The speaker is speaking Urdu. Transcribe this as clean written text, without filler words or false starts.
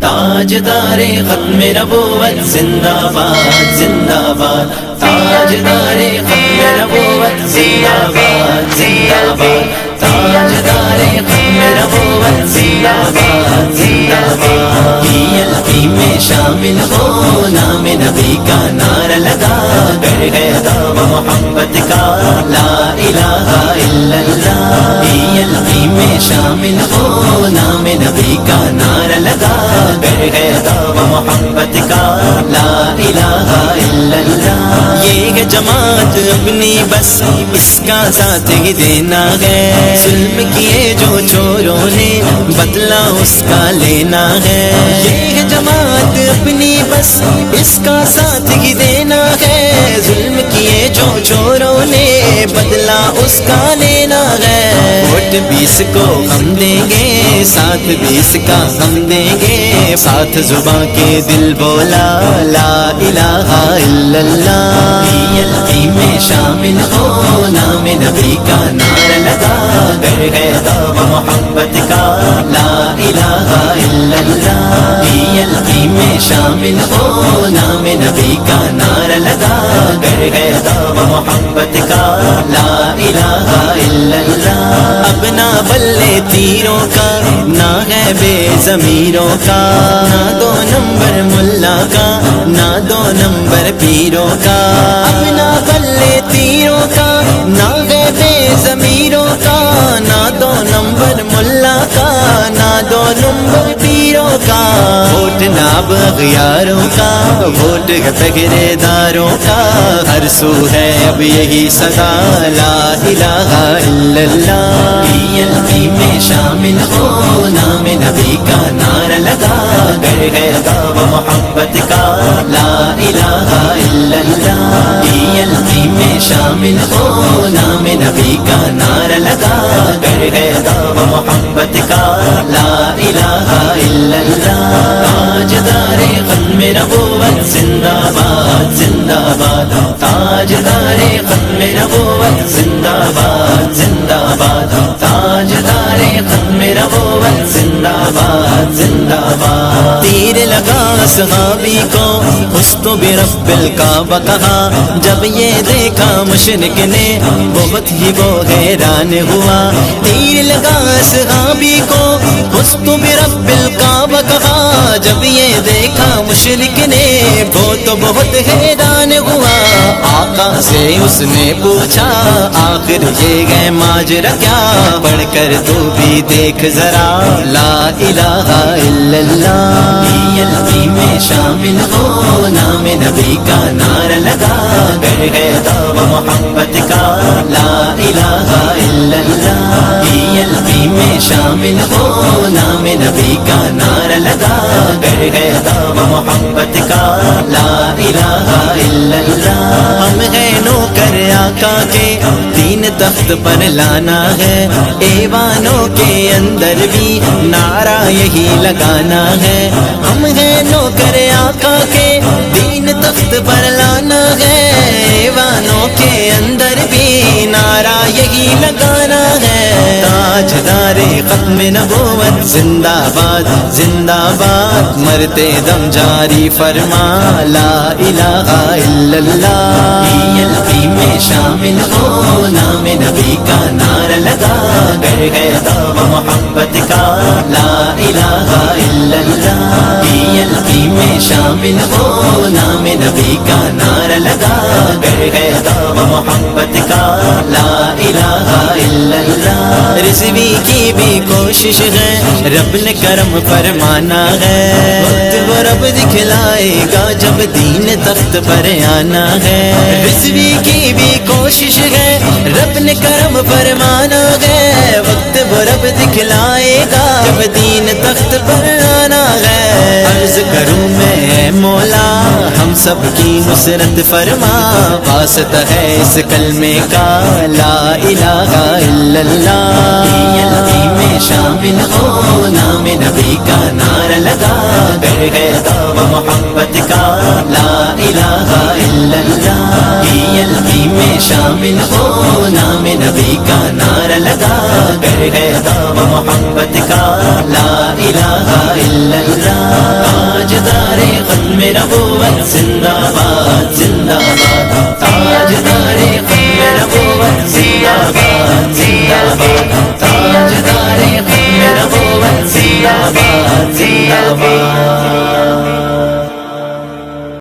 تاجدار ختم نبوت زندہ باد زندہ باد، تاجدار ختم نبوت زندہ باد زندہ باد، تاجدار ختم نبوت زندہ باد زندہ باد۔ کی میں شامل ہو، نام نبی کا نعرہ لگا کر ہے دعوی محبت کا، لا الہ الا اللہ۔ کی میں شامل ہو، نام نبی کا نعرہ لگا کر ہے دعوی محبت کا، لا الہ الا اللہ۔ یہ ہے جماعت اپنی بس اس کا ساتھ ہی دینا ہے، ظلم کیے جو چوروں نے بدلہ اس کا لینا ہے۔ یہ ہے جماعت اپنی بس اس کا ساتھ ہی دینا ہے، ظلم کیے جو چوروں نے بدلہ اس کا لینا ہے۔ ووٹ 20 کو ہم دیں گے، ساتھ 20 کا ہم دیں گے، ساتھ زباں کے دل بولا لا الہ الا اللہ۔ میں شامل ہو، نام نبی کا نعرہ لگا کر ہے دعوی محبت کا، لا الہ الا اللہ۔ میں شامل ہو، نام نبی کا نعرہ لگا کر ہے دعوی محبت کا، لا الہ الا اللہ۔ اب نہ بلے تیروں کا، نہ ہے بے ضمیروں کا، نہ 2 نمبر ملا کا، نہ 2 نمبر پیروں کا۔ اب نہ بلے تیروں کا، نہ ہے بے ضمیروں کا، نہ 2 نمبر ملا کا، نہ 2 نمبر پیروں کا۔ ووٹ ناب اغیاروں کا، ووٹ پگرے داروں کا، ہر سو ہے اب یہی صدا لا الہ الا اللہ۔ میں شامل ہو، نام نبی کا نعرہ لگا کر ہے دعوی محبت کا، لا الہ الا اللہ۔ میں شامل ہو، نام نبی کا نعرہ لگا کر ہے دعوی محبت کا، لا الہ الا اللہ۔ تاجدار ختم نبوت زندہ باد زندہ باد، تاجدار ختم نبوت زندہ باد زندہ باد، تاجدار ختم نبوت زندہ باد زندہ باد۔ تیر لگا صحابی کو اُستو برب الکعبہ کہا، جب یہ دیکھا مشرک نے بہت ہی وہ حیران ہوا۔ تیر لگا صحابی کو اُستو برب الکعبہ کہا، جب یہ دیکھا مشرک نے وہ تو بہت حیران ہوا۔ آقا سے اس نے پوچھا آخر یہ ہے ماجرا کیا، پڑھ کر تو بھی دیکھ ذرا لا الہ الا اللہ۔ میں شامل ہو، نام نبی کا نعرہ لگا کر ہے دعوی محبت کا، لا الہ الا اللہ۔ میں شامل ہو، نام نبی کا نعرہ لگا کر ہے دعوی محبت کا، لا الہ الا اللہ۔ ہم ہیں نوکر آقا کے، دین تخت پر لانا ہے، ایوانوں کے اندر بھی نعرہ یہی لگانا ہے۔ ہم ہیں نوکر آقا کے، دین تخت پر لانا ہے، ایوانوں کے اندر بھی نعرہ یہی لگانا ہے۔ تاجدار ختم نبوت زندہ باد زندہ باد، مرتے دم جاری فرما لا الہ الا اللہ۔ میں شامل ہو، نام نبی کا نعرہ لگا کر ہے دعوی محبت کا، لا الہ الا اللہ۔ میں شامل ہو، نام نبی کا نعرہ لگا کر ہے دعوی محبت کا، لا الہ الا اللہ۔ رضوی کی بھی کوشش ہے، رب نے کرم فرمانا ہے، وقت وہ رب دکھلائے گا جب دین تخت پر آنا ہے۔ رضوی کی بھی کوشش ہے، رب نے کرم فرمانا ہے، وقت وہ رب دکھلائے گا جب دین تخت پر آنا ہے۔ عرض کروں میں اے مولا ہم سب کی نصرت فرما، واسطہ ہے اس کلمے کا لا الہ الا اللہ۔ میں شامل ہو، نام نبی کا نعرہ لگا کر ہے دعوی محبت کا، لا الہ الا اللہ۔ میں شامل ہو، نام نبی کا نعرہ لگا کر ہے دعوی محبت کا، لا الہ الا اللہ۔ زندہ باد زندہ باد تاجدار ختم نبوت زندہ باد زندہ باد تاجدار ختم نبوت زندہ باد زندہ باد